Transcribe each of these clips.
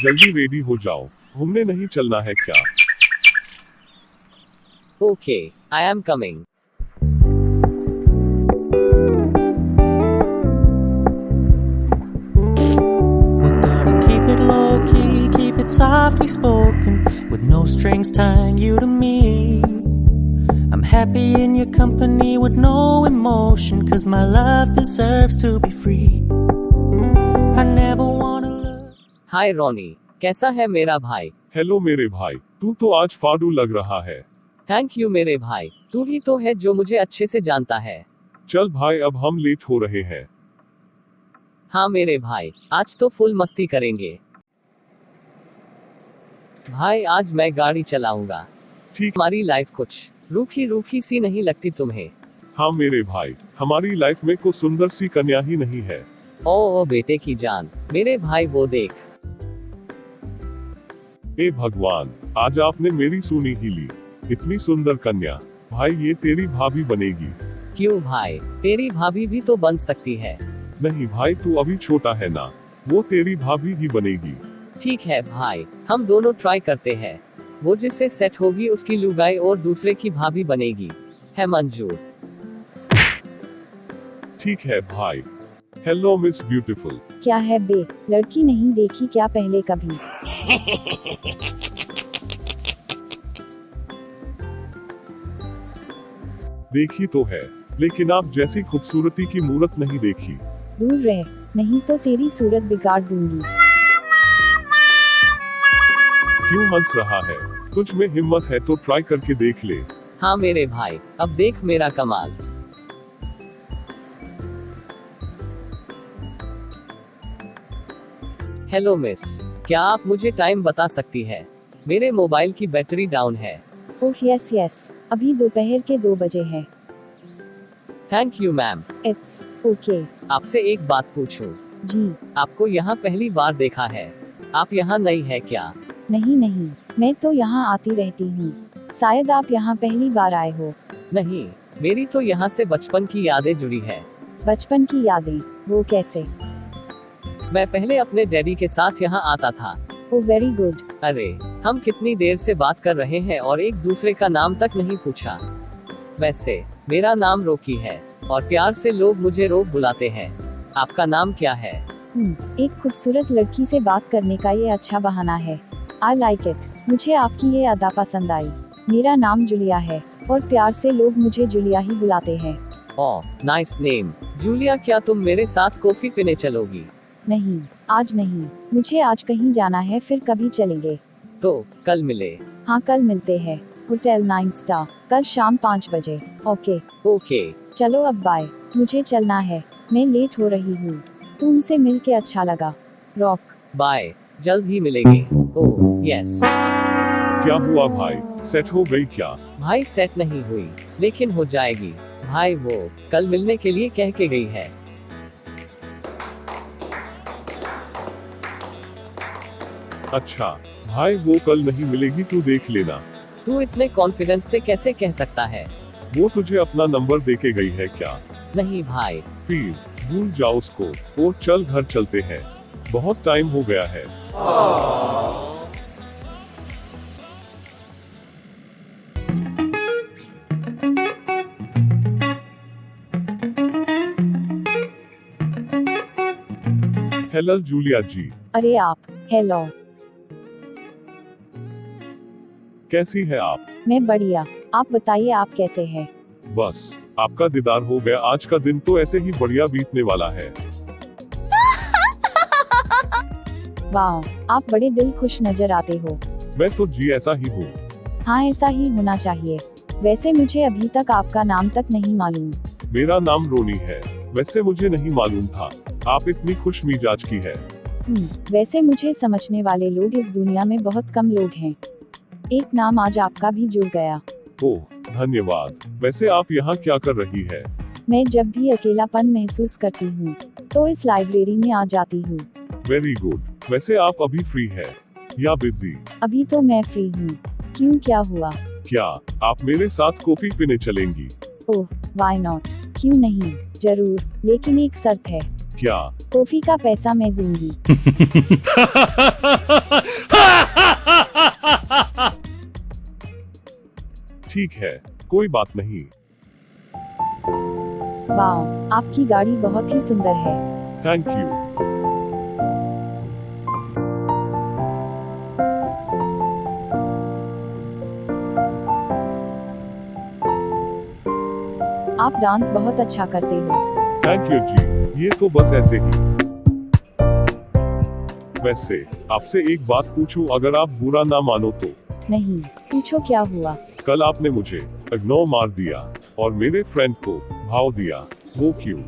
जल्दी रेडी हो जाओ, घूमने नहीं चलना है क्या? Okay, I am coming. We're gonna keep it low key, keep it softly spoken, with no strings tying you to me. I'm happy in your company with no emotion, 'cause my love deserves to be free. I never wanna look. Hi Ronnie, कैसा है मेरा भाई? Hello मेरे भाई, तू तो आज फाड़ू लग रहा है। थैंक यू मेरे भाई, तू ही तो है जो मुझे अच्छे से जानता है। चल भाई, अब हम लेट हो रहे हैं। हाँ मेरे भाई, आज तो फुल मस्ती करेंगे। भाई आज मैं गाड़ी चलाऊंगा। ठीक। हमारी लाइफ कुछ रूखी रूखी सी नहीं लगती तुम्हें? हाँ मेरे भाई, हमारी लाइफ में कोई सुंदर सी कन्या ही नहीं है। ओ बेटे की जान, मेरे भाई वो देख। ए भगवान, आज आपने मेरी सुनी ही ली। इतनी सुंदर कन्या, भाई ये तेरी भाभी बनेगी। क्यों भाई, तेरी भाभी भी तो बन सकती है। नहीं भाई, तू अभी छोटा है ना, वो तेरी भाभी ही बनेगी। ठीक है भाई, हम दोनों ट्राई करते हैं। वो जिससे सेट होगी उसकी लुगाई और दूसरे की भाभी बनेगी। है मंजूर? ठीक है भाई। Hello miss beautiful. क्या है बे, लड़की नहीं देखी क्या पहले कभी? देखी तो है, लेकिन आप जैसी खूबसूरती की मूरत नहीं देखी। दूर रह, नहीं तो तेरी सूरत बिगाड़ दूंगी। क्यों हंस रहा है? तुझ में हिम्मत है तो ट्राई करके देख ले। हाँ मेरे भाई, अब देख मेरा कमाल। हेलो मिस, क्या आप मुझे टाइम बता सकती है? मेरे मोबाइल की बैटरी डाउन है। ओह यस यस, अभी दोपहर के 2 बजे हैं। Thank you ma'am. It's okay. आपसे एक बात पूछूं? जी। आपको यहाँ पहली बार देखा है। आप यहाँ नई है क्या? नहीं नहीं, मैं तो यहाँ आती रहती हूँ। शायद आप यहाँ पहली बार आए हो। नहीं, मेरी तो यहाँ से बचपन की यादें जुड़ी है। बचपन की यादें? वो कैसे? मैं पहले अपने डैडी के साथ यहाँ आता था। Oh very good. अरे, हम कितनी देर से बात कर रहे हैं और एक दूसरे का नाम तक नहीं पूछा। वैसे मेरा नाम रोकी है और प्यार से लोग मुझे रोक बुलाते हैं। आपका नाम क्या है? एक खूबसूरत लड़की से बात करने का ये अच्छा बहाना है। I like it. मुझे आपकी ये अदा पसंद आई। मेरा नाम जूलिया है और प्यार से लोग मुझे जूलिया ही बुलाते हैं। Oh nice name Julia. क्या तुम मेरे साथ कॉफी पीने चलोगी? नहीं, आज नहीं, मुझे आज कहीं जाना है, फिर कभी चलेंगे। तो कल मिले। हाँ कल मिलते हैं, होटल 9 स्टार, कल शाम 5 बजे। Okay okay. चलो अब बाय, मुझे चलना है, मैं लेट हो रही हूँ। तुमसे मिल के अच्छा लगा। रॉक। बाय, जल्द ही मिलेंगे। Oh yes. क्या हुआ भाई, सेट हो गई क्या? भाई सेट नहीं हुई, लेकिन हो जाएगी। भाई वो कल मिलने के लिए कह के गई है। अच्छा भाई, वो कल नहीं मिलेगी, तू देख लेना। तू इतने कॉन्फिडेंस से कैसे कह सकता है? वो तुझे अपना नंबर देके गई है क्या? नहीं भाई। फिर भूल जाओ उसको और चल घर चलते हैं, बहुत टाइम हो गया है। हेलो जूलिया जी। अरे आप, हेलो। कैसी है आप? मैं बढ़िया, आप बताइए आप कैसे हैं? बस आपका दीदार हो गया, आज का दिन तो ऐसे ही बढ़िया बीतने वाला है। वाह, आप बड़े दिल खुश नजर आते हो। मैं तो जी ऐसा ही हूँ। हाँ ऐसा ही होना चाहिए। वैसे मुझे अभी तक आपका नाम तक नहीं मालूम। मेरा नाम रोनी है। वैसे मुझे नहीं मालूम था आप इतनी खुश मिजाज की है। वैसे मुझे समझने वाले लोग इस दुनिया में बहुत कम लोग हैं। एक नाम आज आपका भी जुड़ गया। ओह धन्यवाद। वैसे आप यहाँ क्या कर रही है? मैं जब भी अकेलापन महसूस करती हूँ तो इस लाइब्रेरी में आ जाती हूँ। Very good. वैसे आप अभी फ्री है या बिजी? अभी तो मैं फ्री हूँ। क्यों, क्या हुआ? क्या आप मेरे साथ कॉफी पीने चलेंगी? ओह व्हाई नॉट, क्यों नहीं, जरूर, लेकिन एक शर्त है। क्या? कॉफी का पैसा मैं दूंगी। ठीक है, कोई बात नहीं। वाह, आपकी गाड़ी बहुत ही सुंदर है। Thank you. आप डांस बहुत अच्छा करते हो। थैंक यू जी, ये तो बस ऐसे ही। वैसे आपसे एक बात पूछूं, अगर आप बुरा ना मानो तो? नहीं, पूछो क्या हुआ। कल आपने मुझे इग्नोर मार दिया और मेरे फ्रेंड को भाव दिया, वो क्यों?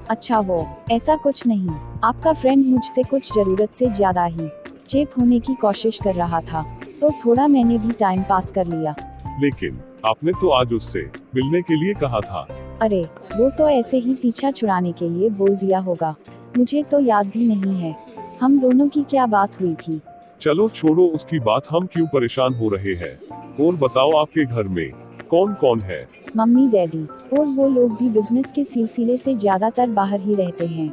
अच्छा वो, ऐसा कुछ नहीं। आपका फ्रेंड मुझसे कुछ जरूरत से ज्यादा ही चेप होने की कोशिश कर रहा था, तो थोड़ा मैंने भी टाइम पास कर लिया। लेकिन आपने तो आज उससे मिलने के लिए कहा था। अरे, वो तो ऐसे ही पीछा छुड़ाने के लिए बोल दिया होगा, मुझे तो याद भी नहीं है हम दोनों की क्या बात हुई थी। चलो छोड़ो उसकी बात, हम क्यों परेशान हो रहे हैं। और बताओ, आपके घर में कौन कौन है? मम्मी डैडी, और वो लोग भी बिजनेस के सिलसिले से ज्यादातर बाहर ही रहते हैं।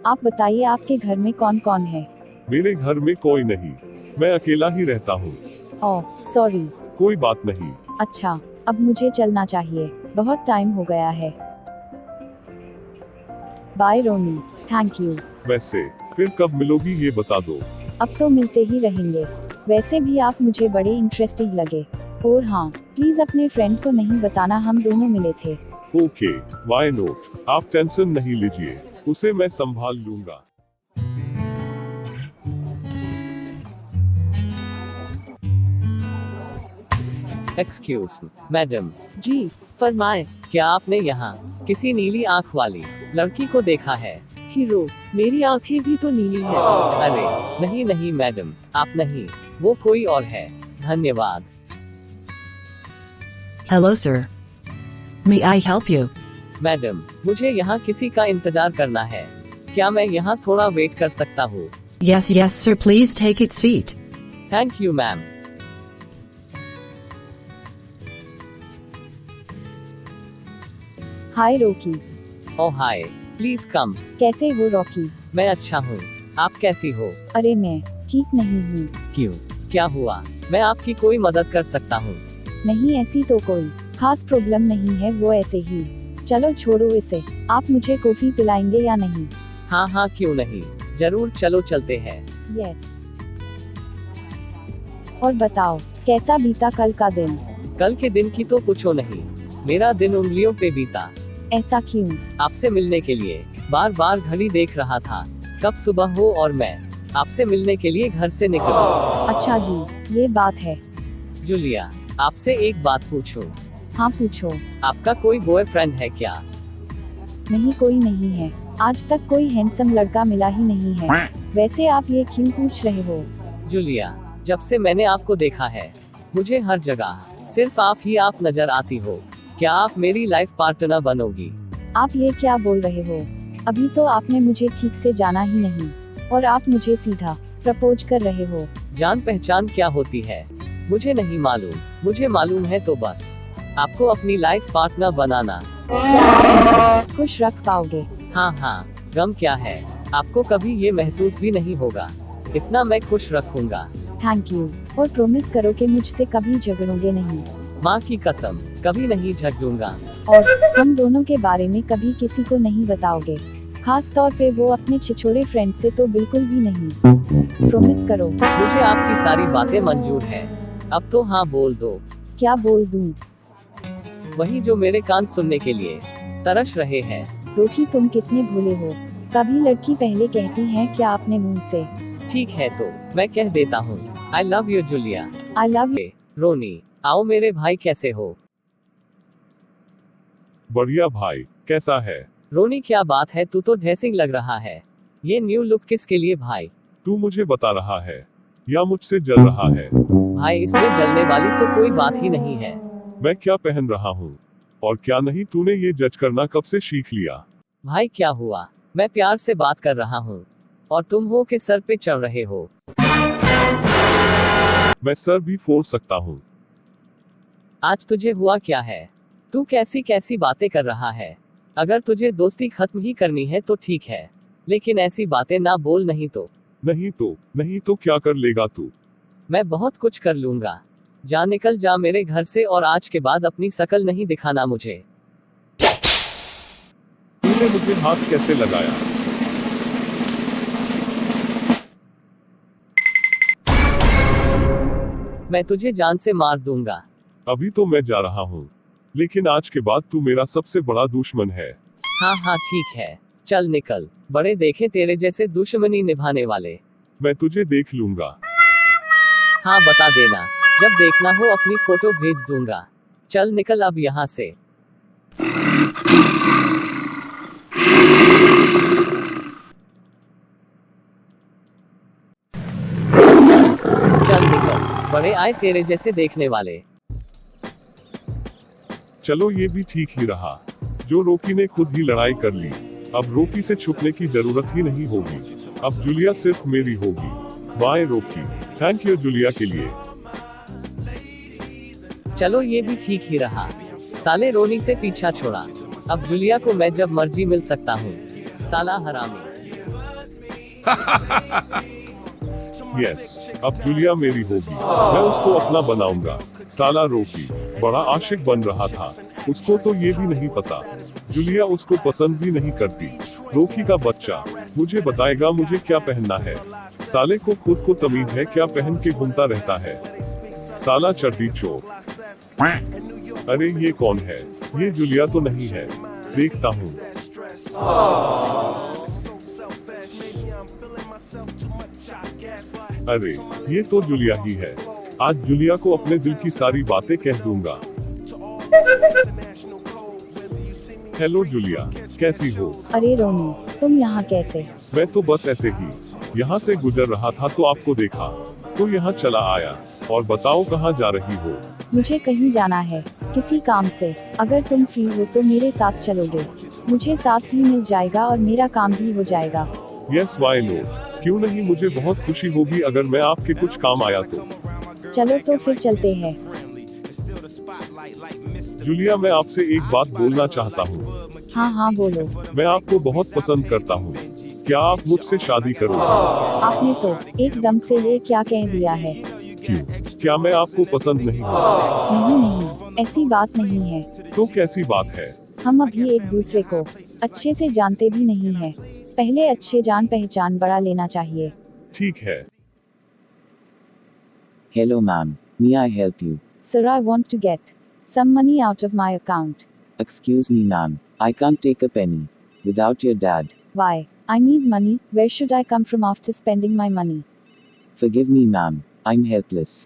आप बताइए, आपके घर में कौन कौन है? मेरे घर में कोई नहीं, मैं अकेला ही रहता हूँ। Oh sorry. कोई बात नहीं। अच्छा, अब मुझे चलना चाहिए, बहुत टाइम हो गया है। Bye Roney, thank you. वैसे फिर कब मिलोगी ये बता दो। अब तो मिलते ही रहेंगे। वैसे भी आप मुझे बड़े इंटरेस्टिंग लगे। और हाँ, प्लीज अपने फ्रेंड को नहीं बताना हम दोनों मिले थे। ओके, व्हाई नॉट, आप टेंशन नहीं लीजिए, उसे मैं संभाल लूंगा। Excuse madam. जी फरमाए। क्या आपने यहाँ किसी नीली आंख वाली लड़की को देखा है? हीरो, मेरी आंखें भी तो नीली है। अरे नहीं नहीं मैडम, आप नहीं, वो कोई और है। धन्यवाद। Hello, sir. May I help you? Madam, मुझे यहाँ किसी का इंतजार करना है, क्या मैं यहाँ थोड़ा वेट कर सकता हूँ? Yes, yes, sir. Please take its seat. Thank you ma'am. Hi Rocky. Oh hi, please come. कैसे हो रॉकी? मैं अच्छा हूँ, आप कैसी हो? अरे मैं ठीक नहीं हूँ। क्यों, क्या हुआ? मैं आपकी कोई मदद कर सकता हूँ। नहीं, ऐसी तो कोई खास प्रॉब्लम नहीं है, वो ऐसे ही। चलो छोड़ो इसे, आप मुझे कॉफी पिलाएंगे या नहीं? हाँ हाँ क्यों नहीं, जरूर, चलो चलते हैं। यस। और बताओ, कैसा बीता कल का दिन? कल के दिन की तो पूछो नहीं, मेरा दिन उंगलियों पे बीता। ऐसा क्यों? आपसे मिलने के लिए बार बार घड़ी देख रहा था, कब सुबह हो और मैं आपसे मिलने के लिए घर से निकला। अच्छा जी, ये बात है। जूलिया, आपसे एक बात पूछूं? हाँ पूछो। आपका कोई बॉयफ्रेंड है क्या? नहीं, कोई नहीं है, आज तक कोई हैंडसम लड़का मिला ही नहीं है। वैसे आप ये क्यों पूछ रहे हो? जूलिया, जब से मैंने आपको देखा है, मुझे हर जगह सिर्फ आप ही आप नजर आती हो। क्या आप मेरी लाइफ पार्टनर बनोगी? आप ये क्या बोल रहे हो? अभी तो आपने मुझे ठीक से जाना ही नहीं, और आप मुझे सीधा प्रपोज कर रहे हो। जान पहचान क्या होती है मुझे नहीं मालूम, मुझे मालूम है तो बस आपको अपनी लाइफ पार्टनर बनाना। क्या आप मुझे खुश रख पाओगे? हाँ हाँ, गम क्या है, आपको कभी ये महसूस भी नहीं होगा, इतना मैं खुश रखूंगा। थैंक यू, और प्रॉमिस करो कि मुझसे कभी झगड़ोगे नहीं। माँ की कसम, कभी नहीं झगड़ूंगा। और हम दोनों के बारे में कभी किसी को नहीं बताओगे, खास तौर पे वो अपने छिछोरे फ्रेंड से तो बिल्कुल भी नहीं। प्रॉमिस करो। मुझे आपकी सारी बातें मंजूर है, अब तो हाँ बोल दो। क्या बोल दूं? वही जो मेरे कान सुनने के लिए तरस रहे हैं। रोकी, तुम कितने भोले हो, कभी लड़की पहले कहती है क्या अपने मुंह से? ठीक है तो मैं कह देता हूँ, I love you Julia. I love you. Ronnie, आओ मेरे भाई, कैसे हो? बढ़िया भाई, कैसा है? रोनी, क्या बात है, तू तो ड्रेसिंग लग रहा है, ये न्यू लुक किसके लिए भाई? तू मुझे बता रहा है या मुझसे जल रहा है? भाई, इसमें जलने वाली तो कोई बात ही नहीं है। मैं क्या पहन रहा हूँ और क्या नहीं, तूने ये जज करना कब से सीख लिया? भाई क्या हुआ, मैं प्यार से बात कर रहा हूँ और तुम हो के सर पे चढ़ रहे हो। मैं सर भी फोड़ सकता हूँ। आज तुझे हुआ क्या है? तू कैसी कैसी बातें कर रहा है? अगर तुझे दोस्ती खत्म ही करनी है तो ठीक है, लेकिन ऐसी बातें ना बोल, नहीं तो क्या कर लेगा तू? मैं बहुत कुछ कर लूंगा। जा, निकल जा मेरे घर से, और आज के बाद अपनी शकल नहीं दिखाना मुझे। तूने मुझे हाथ कैसे लगाया? मैं तुझे जान से मार दूंगा। अभी तो मैं जा रहा हूँ, लेकिन आज के बाद तू मेरा सबसे बड़ा दुश्मन है। हाँ ठीक है, चल निकल। बड़े देखे तेरे जैसे दुश्मनी निभाने वाले। मैं तुझे देख लूंगा। हाँ बता देना, जब देखना हो अपनी फोटो भेज दूंगा। चल निकल अब यहाँ से। चल निकल, बड़े आए तेरे जैसे देखने वाले। चलो ये भी ठीक ही रहा, जो रोकी ने खुद ही लड़ाई कर ली। अब रोकी से छुपने की जरूरत ही नहीं होगी। अब जूलिया सिर्फ मेरी होगी। बाय रोकी। थैंक यू जूलिया के लिए। चलो ये भी ठीक ही रहा, साले रोनी से पीछा छोड़ा। अब जूलिया को मैं जब मर्जी मिल सकता हूँ। साला हरामी। यस, अब जूलिया मेरी होगी। मैं उसको अपना बनाऊंगा। साला रोकी बड़ा आशिक बन रहा था, उसको तो ये भी नहीं पता जूलिया उसको पसंद भी नहीं करती। रोकी का बच्चा मुझे बताएगा मुझे क्या पहनना है। साले को खुद को तमीज है क्या पहन के घूमता रहता है। साला चड्डी चोर। अरे ये कौन है? ये जूलिया तो नहीं है, देखता हूँ। अरे ये तो जूलिया ही है। आज जूलिया को अपने दिल की सारी बातें कह दूंगा। हेलो जूलिया, कैसी हो? अरे रोनी, तुम यहाँ कैसे? मैं तो बस ऐसे ही यहाँ से गुजर रहा था तो आपको देखा तो यहाँ चला आया। और बताओ कहाँ जा रही हो? मुझे कहीं जाना है, किसी काम से। अगर तुम फ्री हो तो मेरे साथ चलोगे? मुझे साथ भी मिल जाएगा और मेरा काम भी हो जाएगा। यस वाई नॉट, क्यों नहीं, मुझे बहुत खुशी होगी अगर मैं आपके कुछ काम आया तो। चलो तो फिर चलते हैं। जूलिया मैं आपसे एक बात बोलना चाहता हूँ। हाँ बोलो। मैं आपको बहुत पसंद करता हूँ, क्या आप मुझसे शादी करोगे? आपने तो एकदम से ये क्या कह दिया है? क्यों, क्या मैं आपको पसंद नहीं हूँ? नहीं, ऐसी बात नहीं है। तो कैसी बात है? हम अभी एक दूसरे को अच्छे से जानते भी नहीं हैं। पहले अच्छे जान पहचान बढ़ा लेना चाहिए। ठीक है। Hello ma'am, may I help you? Sir, I want to get some money out of my account. Excuse me ma'am, I can't take a penny without your dad. Why? I need money. Where should I come from after spending my money? Forgive me ma'am, I'm helpless.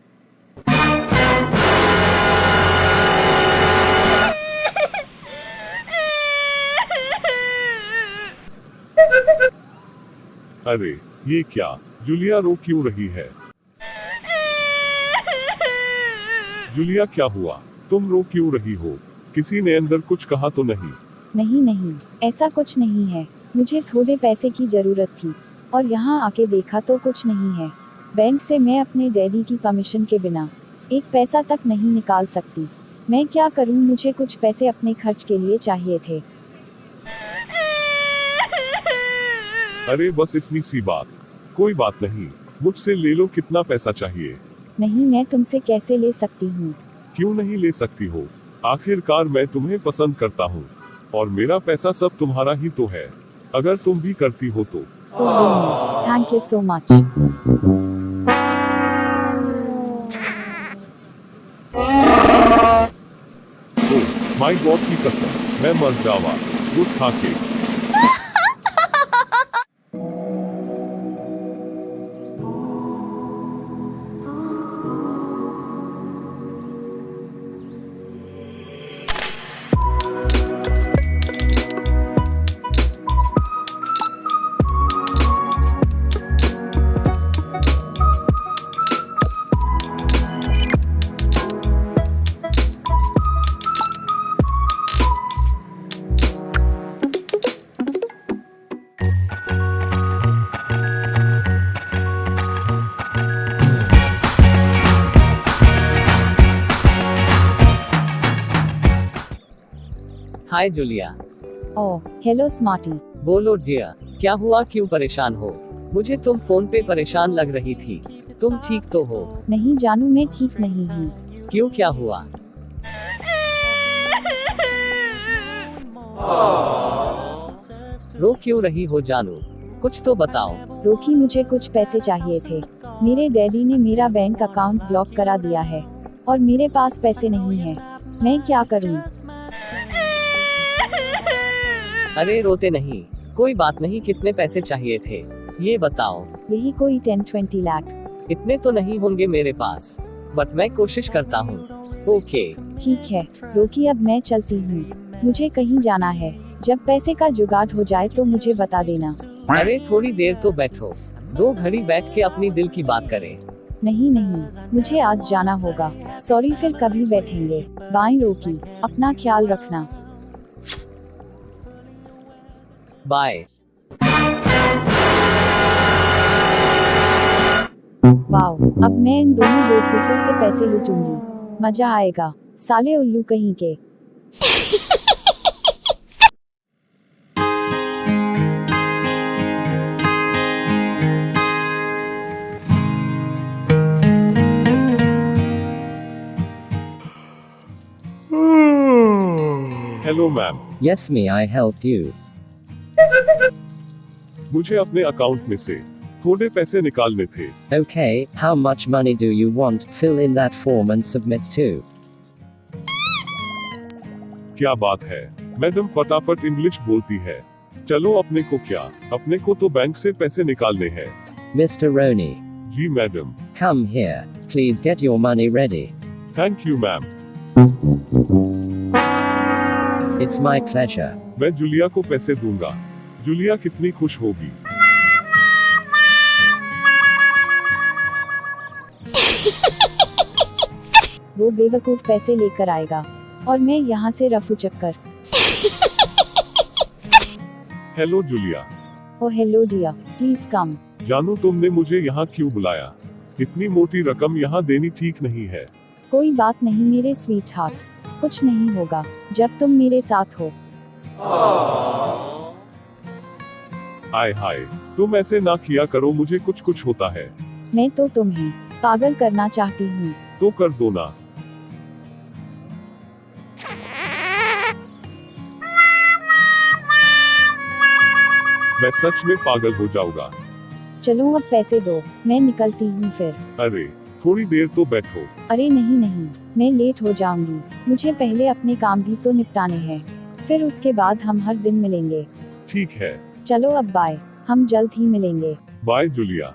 अरे ये क्या, Julia रो क्यों रही है? Julia क्या हुआ, तुम रो क्यों रही हो? किसी ने अंदर कुछ कहा तो नहीं? नहीं, ऐसा कुछ नहीं है। मुझे थोड़े पैसे की जरूरत थी और यहाँ आके देखा तो कुछ नहीं है। बैंक से मैं अपने डैडी की परमिशन के बिना एक पैसा तक नहीं निकाल सकती। मैं क्या करूँ, मुझे कुछ पैसे अपने खर्च के लिए चाहिए थे। अरे बस इतनी सी बात, कोई बात नहीं, मुझसे ले लो। कितना पैसा चाहिए? नहीं, मैं तुमसे कैसे ले सकती हूँ? क्यों नहीं ले सकती हो? आखिरकार मैं तुम्हें पसंद करता हूँ और मेरा पैसा सब तुम्हारा ही तो है। अगर तुम भी करती हो तो। Thank you so much. My God की कसम, मैं मर जावा गुट खा के। हाय जूलिया। Oh hello smarty. बोलो डियर, क्या हुआ, क्यों परेशान हो? मुझे तुम फोन पे परेशान लग रही थी। तुम ठीक तो हो? नहीं जानू, मैं ठीक नहीं हूँ। क्यों, क्या हुआ? रो क्यों रही हो जानू? कुछ तो बताओ। रोकी, मुझे कुछ पैसे चाहिए थे। मेरे डैडी ने मेरा बैंक अकाउंट ब्लॉक करा दिया है और मेरे पास पैसे नहीं है। मैं क्या करूँ? अरे रोते नहीं, कोई बात नहीं। कितने पैसे चाहिए थे ये बताओ। यही कोई 10-20 लाख। इतने तो नहीं होंगे मेरे पास, बट मैं कोशिश करता हूँ। ओके। ठीक है रोकी, अब मैं चलती हूँ। मुझे कहीं जाना है। जब पैसे का जुगाड़ हो जाए तो मुझे बता देना। अरे थोड़ी देर तो बैठो, 2 घड़ी बैठ के अपनी दिल की बात करें। नहीं नहीं, मुझे आज जाना होगा। सॉरी, फिर कभी बैठेंगे। बाय रोकी, अपना ख्याल रखना। बाय। वाओ, अब मैं इन दोनों बेवकूफों से पैसे लूटूंगी। मजा आएगा, साले उल्लू कहीं के। Hello ma'am, Yes, may I help you? मुझे अपने अकाउंट में से थोड़े पैसे निकालने थे। Okay, how much money do you want? Fill in that form and submit to. क्या बात है, मैडम फटाफट इंग्लिश बोलती है। चलो, अपने को क्या, अपने को तो बैंक से पैसे निकालने हैं। Mr. Roney, जी madam. come here. Please get your money ready. Thank you ma'am. It's my pleasure. मैं जूलिया को पैसे दूंगा। जूलिया कितनी खुश होगी। वो बेवकूफ पैसे लेकर आएगा और मैं यहाँ से रफू चक्कर। Hello Julia. Oh hello dear, please come. जानू, तुमने मुझे यहाँ क्यों बुलाया? इतनी मोटी रकम यहाँ देनी ठीक नहीं है। कोई बात नहीं मेरे स्वीट हार्ट, कुछ नहीं होगा जब तुम मेरे साथ हो। आय हाय, तुम ऐसे ना किया करो, मुझे कुछ कुछ होता है। मैं तो तुम्हें पागल करना चाहती हूँ। तो कर दो ना। मैं सच में पागल हो जाऊंगा। चलो अब पैसे दो, मैं निकलती हूँ फिर। अरे थोड़ी देर तो बैठो। अरे नहीं नहीं, मैं लेट हो जाऊंगी। मुझे पहले अपने काम भी तो निपटाने हैं, फिर उसके बाद हम हर दिन मिलेंगे। ठीक है, चलो अब बाय, हम जल्द ही मिलेंगे। Bye Julia.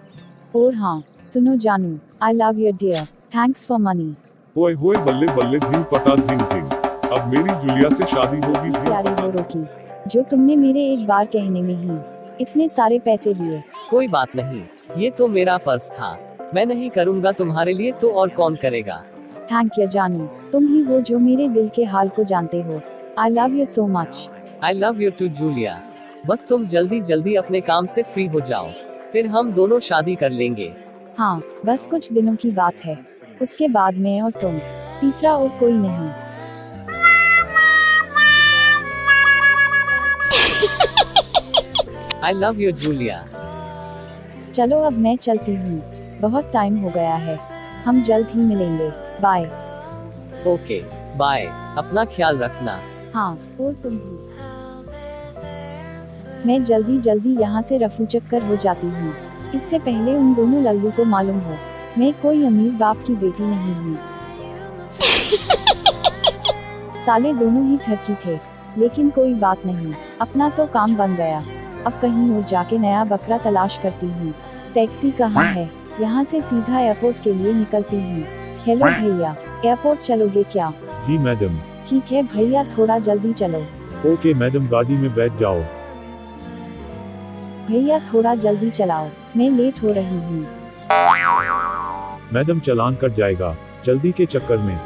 और हाँ सुनो जानू, I love you dear, thanks for money. ओए होए, बल्ले बल्ले, धिंग पता धिंग धिंग। अब मेरी जूलिया से शादी होगी। प्यारे हो रोकी, जो तुमने मेरे एक बार कहने में ही इतने सारे पैसे दिए। कोई बात नहीं, ये तो मेरा फर्ज था। मैं नहीं करूँगा तुम्हारे लिए तो और कौन करेगा। थैंक यू जानू, तुम ही हो जो मेरे दिल के हाल को जानते हो। I love you so much. I love you too Julia. बस तुम जल्दी जल्दी अपने काम से फ्री हो जाओ, फिर हम दोनों शादी कर लेंगे। हाँ बस कुछ दिनों की बात है, उसके बाद मैं और तुम, तीसरा और कोई नहीं। आई लव यू जूलिया। चलो अब मैं चलती हूँ, बहुत टाइम हो गया है। हम जल्द ही मिलेंगे। बाय। ओके बाय, अपना ख्याल रखना। हाँ और तुम भी। मैं जल्दी जल्दी यहाँ से रफू चक्कर हो जाती हूँ, इससे पहले उन दोनों लल्लू को मालूम हो मैं कोई अमीर बाप की बेटी नहीं हूँ। साले दोनों ही ठगी थे, लेकिन कोई बात नहीं, अपना तो काम बन गया। अब कहीं और जाके नया बकरा तलाश करती हूँ। टैक्सी कहाँ है? यहाँ से सीधा एयरपोर्ट के लिए निकलती हूँ। हेलो भैया, एयरपोर्ट चलोगे क्या? जी मैडम। ठीक है भैया, थोड़ा जल्दी चलो। ओके मैडम, गाड़ी में बैठ जाओ। भैया थोड़ा जल्दी चलाओ, मैं लेट हो रही हूँ। मैडम चालान कट जाएगा जल्दी के चक्कर में।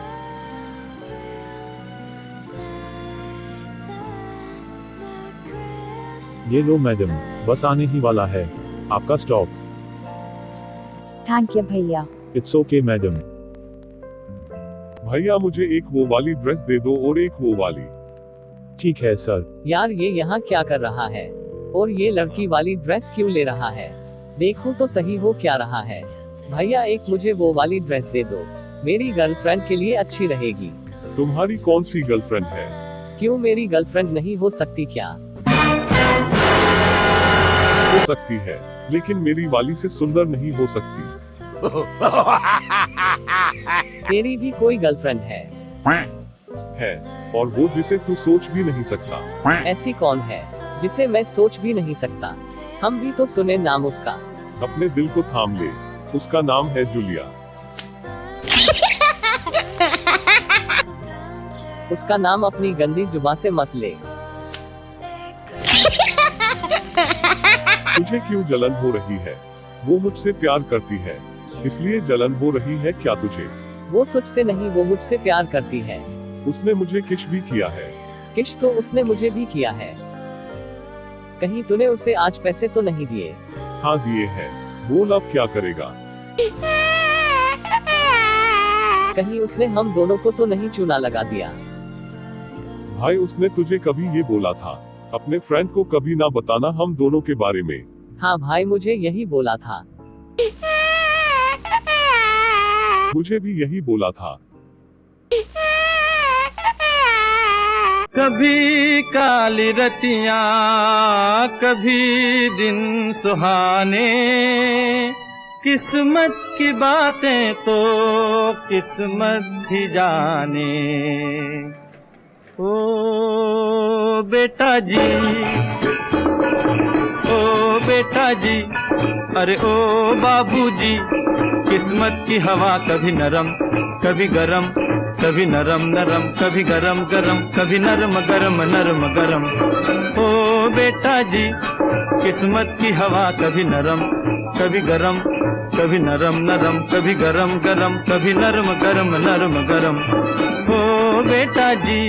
ये लो मैडम, बस आने ही वाला है, आपका स्टॉप। थैंक यू भैया। It's okay madam. भैया मुझे एक वो वाली ड्रेस दे दो और एक वो वाली। ठीक है सर। यार ये यहाँ क्या कर रहा है? और ये लड़की वाली ड्रेस क्यों ले रहा है? देखूं तो सही हो क्या रहा है। भैया एक मुझे वो वाली ड्रेस दे दो, मेरी गर्लफ्रेंड के लिए अच्छी रहेगी। तुम्हारी कौन सी गर्लफ्रेंड है? क्यों मेरी गर्लफ्रेंड नहीं हो सकती क्या? हो सकती है, लेकिन मेरी वाली से सुंदर नहीं हो सकती। तेरी भी कोई गर्लफ्रेंड है? है, और वो जिसे तू सोच भी नहीं सकता। ऐसी कौन है जिसे मैं सोच भी नहीं सकता? हम भी तो सुने नाम उसका। अपने दिल को थाम ले, उसका नाम है जूलिया। उसका नाम अपनी गंदी जुबान से मत ले। तुझे क्यों जलन हो रही है? वो मुझसे प्यार करती है, इसलिए जलन हो रही है क्या तुझे? वो तुझसे नहीं, वो मुझसे प्यार करती है। उसने मुझे किस भी किया है। किश तो उसने मुझे भी किया है। कहीं तूने उसे आज पैसे तो नहीं दिए? हाँ दिए हैं। बोल अब क्या करेगा? कहीं उसने हम दोनों को तो नहीं चूना लगा दिया? भाई उसने तुझे कभी ये बोला था, अपने फ्रेंड को कभी ना बताना हम दोनों के बारे में। हाँ भाई मुझे यही बोला था। मुझे भी यही बोला था। कभी काली रतियां, कभी दिन सुहाने, किस्मत की बातें तो किस्मत ही जाने। ओ बेटा जी, ओ बेटा जी, अरे ओ बाबूजी, किस्मत की हवा कभी नरम कभी गरम, कभी नरम नरम कभी गरम गरम, कभी नरम गरम नरम गरम। ओ बेटा जी, किस्मत की हवा कभी नरम कभी गरम, कभी नरम नरम कभी गरम गरम, कभी नरम गरम नरम गरम। ओ बेटा जी।